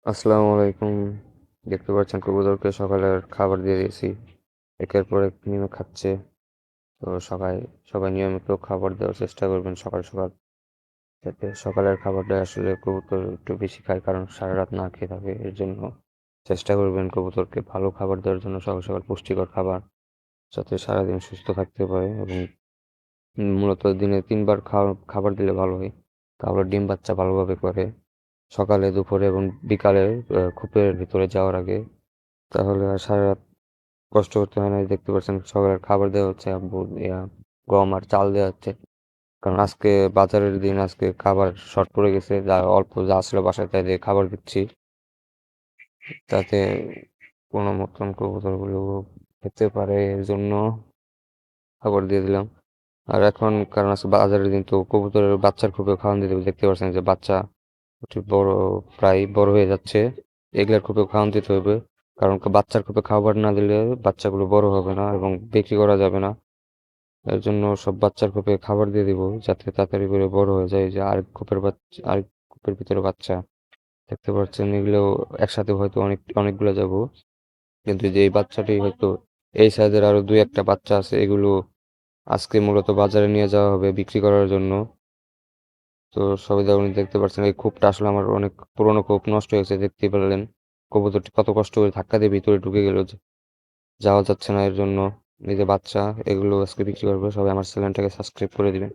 আসসালামু আলাইকুম। দেখতে পাচ্ছেন কবুতরকে সকালের খাবার দিয়ে দিয়েছি। একের পর এক নিয়মে খাচ্ছে। তো সবাই নিয়মিত খাবার দেওয়ার চেষ্টা করবেন সকাল সকাল, যাতে সকালের খাবারটা আসলে কবুতর একটু বেশি খায়, কারণ সারা রাত না খেয়ে থাকে। এর জন্য চেষ্টা করবেন কবুতরকে ভালো খাবার দেওয়ার জন্য, সকাল সকাল পুষ্টিকর খাবার, যাতে সারাদিন সুস্থ থাকতে পারে। এবং মূলত দিনে ৩ বার খাবার দিলে ভালো হয়, তাহলে ডিম বাচ্চা ভালোভাবে করে। সকালে, দুপুরে এবং বিকালে খোপের ভিতরে যাওয়ার আগে, তাহলে আর সারা রাত কষ্ট করতে হয় না। এই দেখতে পাচ্ছেন সকালের খাবার দেওয়া হচ্ছে আব্বু, গম আর চাল দেওয়া হচ্ছে। কারণ আজকে বাজারের দিন, আজকে খাবার শর্ট পড়ে গেছে, যা অল্প যা ছিল বাসায় তাই দিয়ে খাবার দিচ্ছি, যাতে কোনো মতন কবুতরগুলো খেতে পারে। এর জন্য খাবার দিয়ে দিলাম। আর এখন কারণ আজকে বাজারের দিন, তো কবুতরের বাচ্চার খুবই খাওয়ান দিতে হবে। দেখতে পাচ্ছেন যে বাচ্চা একটু বড়, প্রায় বড় হয়ে যাচ্ছে। এগুলার খুবই খাওয়ান দিতে হবে, কারণ বাচ্চার খুবই খাবার না দিলে বাচ্চাগুলো বড় হবে না এবং বিক্রি করা যাবে না। এর জন্য সব বাচ্চার খোপে খাবার দিয়ে দিব, যাতে তাড়াতাড়ি করে বড় হয়ে যায়। যে আরেক খোপের ভিতরে বাচ্চা দেখতে পাচ্ছেন, এগুলো একসাথে হয়তো অনেকগুলো যাব, কিন্তু যে এই বাচ্চাটি হয়তো এই সাইজের আরো দুই একটা বাচ্চা আছে, এগুলো আজকে মূলত বাজারে নিয়ে যাওয়া হবে বিক্রি করার জন্য। তো সবাই যেমন দেখতে পাচ্ছেন, এই খোপটা আসলে আমার অনেক পুরোনো খোপ, নষ্ট হয়েছে। দেখতেই পারলেন কবুতরটি কত কষ্ট করে ধাক্কা দিয়ে ভিতরে ঢুকে গেল, যাওয়া যাচ্ছে না। এর জন্য এই যে বাচ্চা, এগুলো আজকে বিক্রি করবো। সবাই আমার চ্যানেলটাকে সাবস্ক্রাইব করে দিবেন।